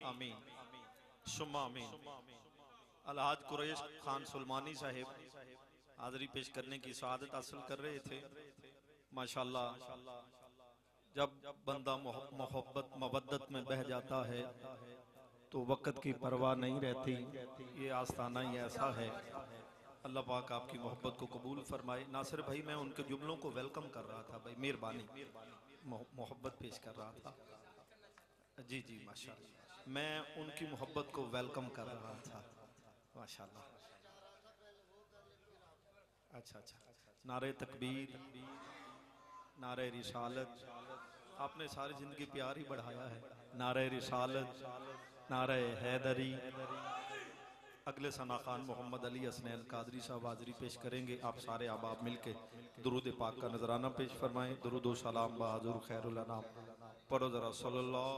آمین شما آمین۔ الحاج قریش خان سلمانی صاحب حاضری پیش کرنے کی سعادت حاصل کر رہے تھے۔ ماشاءاللہ جب بندہ محبت مودت میں بہہ جاتا ہے تو وقت کی پرواہ نہیں رہتی، یہ آستانہ ہی ایسا ہے۔ اللہ پاک آپ کی محبت کو قبول فرمائے۔ ناصر بھائی میں ان کے جملوں کو ویلکم کر رہا تھا، بھائی مہربانی، محبت پیش کر رہا تھا۔ جی جی ماشاءاللہ میں ان کی محبت کو ویلکم کر رہا تھا ماشاءاللہ۔ اچھا اچھا، نعرہ تکبیر، نعرہ رسالت، آپ نے ساری زندگی پیار ہی بڑھایا ہے۔ نعرہ رسالت، نعرہ حیدری۔ اگلے ثنا خان محمد علی حسنین قادری صاحب حاضری پیش کریں گے۔ آپ سارے احباب مل کے درود پاک کا نذرانہ پیش فرمائیں۔ درود و سلام بحضور خیر الانام پڑھو ذرا صلی اللہ۔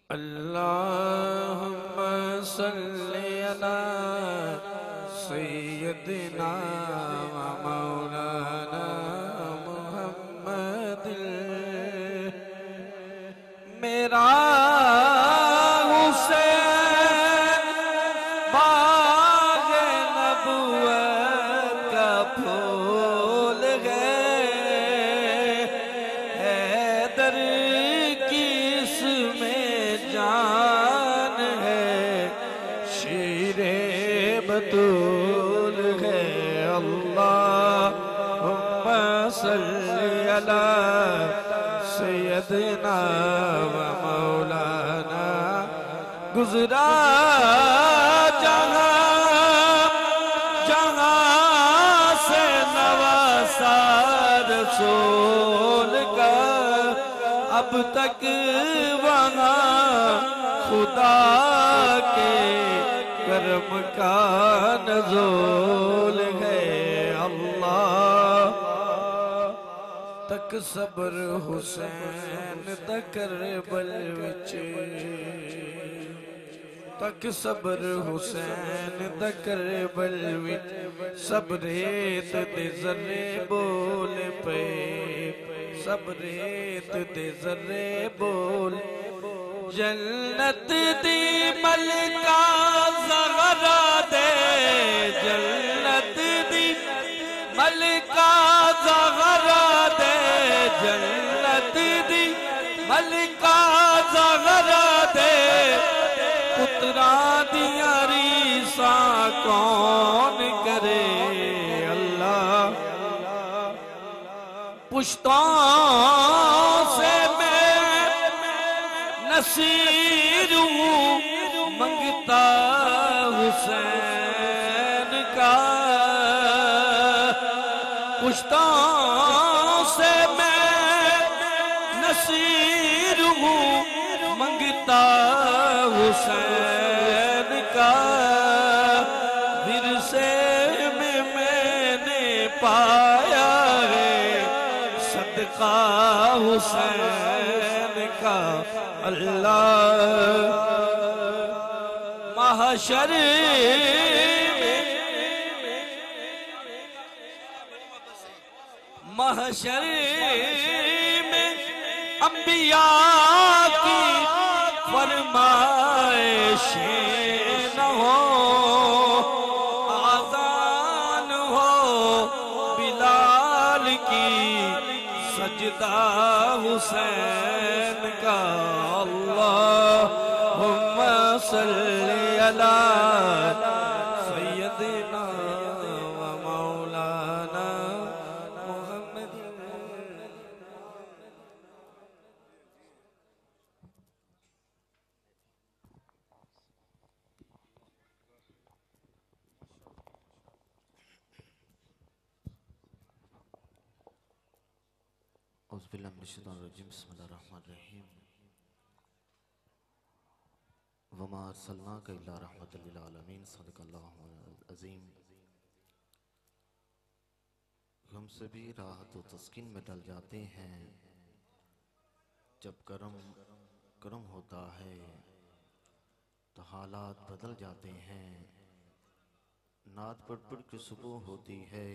اللہم صلی علی سیدنا و مولانا محمد میرا حسین باغ نبوت کا پھول ہے، حیدر کی اس میں جان ہے، شیر بطول ہے۔ اللہم صلی علی سیدنا و مولانا گزرا جہاں سے نواسا رسول کا، اب تک وہاں خدا کے کرم کا نزول ہے۔ اللہ تک صبر حسین دا کربل وچ، تک صبر حسین دا کربل وچ، سب ریت دے ذرے بول پے، سب ریت دے ذرے بول، جنت دی ملکہ زغرا دے، جنت دی ملکہ زغرا دے، جنت دی ملکہ زغرا دے، پتراں دیاں ریساں کون کرے۔ اللہ پشتوں سے میں نصیر ہوں، منگتا حسین کا، پشتوں سے میں نصیر ہوں، منگتا حسین کا، ورثے میں نے پایا ہے صدقہ حسین کا۔ اللہ محشر محشر میں انبیاء کی فرمائشیں نہ ہو، آذان ہو بلال کی سجدہ حسین کا۔ اللہم صلی علی سیدنا و مولانا محمد۔ اعوذ باللہ من الشیطان الرجیم، بسم اللہ الرحمن الرحیم۔ وما ارسلناک الا رحمۃ للعالمین، صدق اللہ العظیم۔ ہم سبھی راحت و تسکین میں ڈل جاتے ہیں جب کرم ہوتا ہے تو حالات بدل جاتے ہیں۔ نعت پڑھ پڑھ کے صبح ہوتی ہے،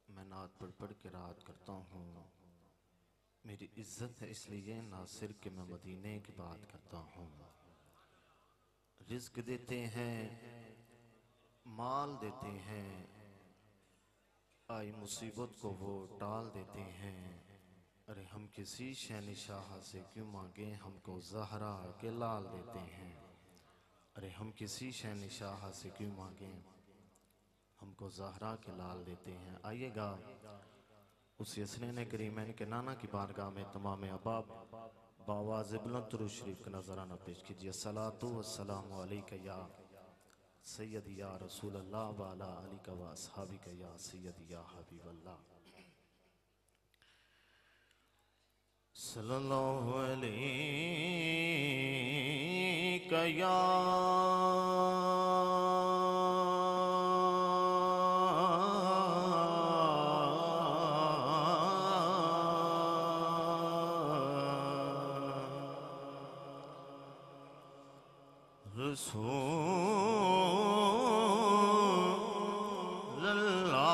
میں نعت پڑھ پڑھ کے میری عزت ہے اس لیے ناصر کہ میں مدینے کی بات کرتا ہوں. رزق دیتے ہیں، مال دیتے ہیں، آئی مصیبت کو وہ ٹال دیتے ہیں. ارے ہم کسی شہنشاہ سے کیوں مانگیں، ہم کو زہرا کے لال دیتے ہیں. ارے ہم کسی شہنشاہ سے کیوں مانگیں، ہم کو زہرا کے لال دیتے ہیں. آئیے گا اسی حسنین کریمین کے نانا کی بارگاہ میں تمام احباب باواز بلند درود شریف کا نظرانہ پیش کیجئے. الصلاۃ والسلام علیکہ یا سیدی یا رسول اللہ وعلا علیکہ و اصحابکہ یا سیدی یا حبیب اللہ. صلی اللہ علیکہ یا رسول اللہ.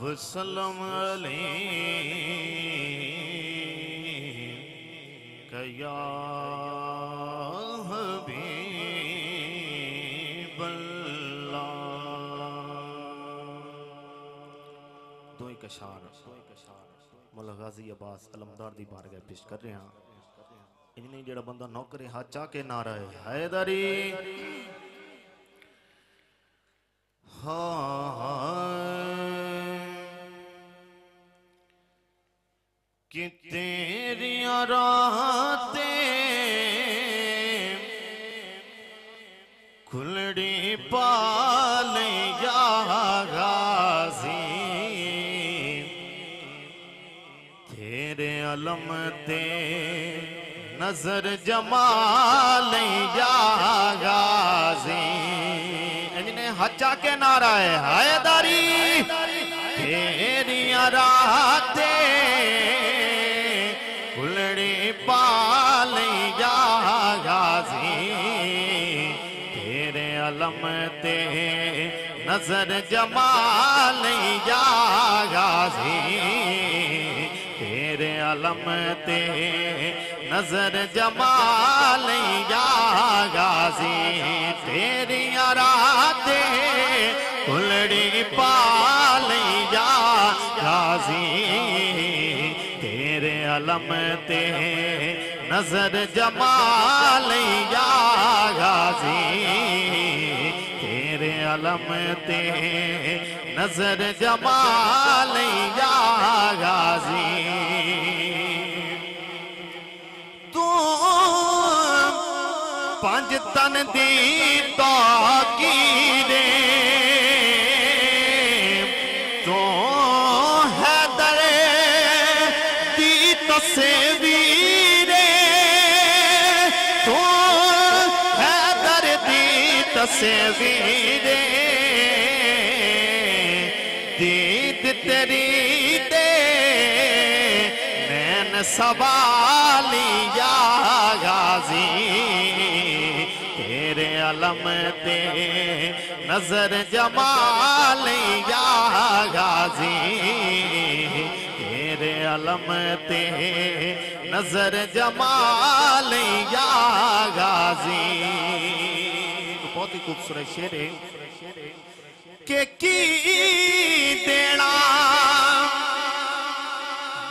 وسلم علیکہ یا حبیب اللہ. دو ایک اشعار مولا غازی عباس علمدار دی بارگاہ پیش کر رہے ہیں. انہیں جڑا بندہ نوکرے ہاتھ چاہ کے نعرہ حیدری کہ تیری راتیں کھلڑی پالیں یا غازی، تیرے علم تے نظر جمالیں یا غازی. انہیں ہچا کے نعرہ ہے حیدری تیری راتیں کھلڑی پالیں یا غازی، تیرے علم تے نظر جمالیں یا غازی، تیرے علم تے نظر جمالیں یا غازی، تیری راتیں کھلڑی پالیں یا غازی، تیرے علم تے نظر جمالیں یا غازی، تیرے علم تے نظر جمالیں یا غازی. تو پانچ تن دی تاکیرے تو حیدر دی تصویرے، تو حیدر دی تصویرے، دید تیری دے نین سوالی یا غازی، تیرے علم تے نظر جمالیں یا غازی، تیرے علم تے نظر جمالیں یا غازی. بہت ہی خوبصورت شعر ہے کہ کی دینا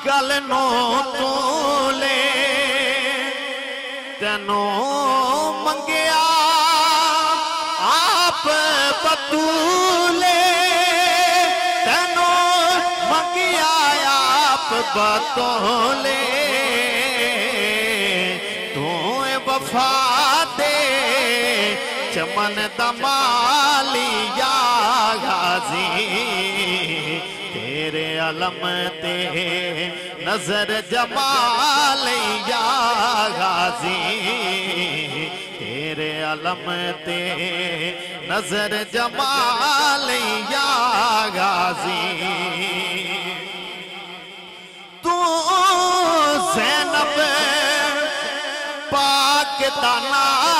گل نو تو لے تینوں منگیا آپ بطولے، تینوں منگیا آپ بطولے، تو وفا دے چمن دمالی یا غازی، تیرے علم تے نظر جمالیں یا غازی، تیرے علم تے نظر جمالیں یا غازی. تو زینب پاک دا نام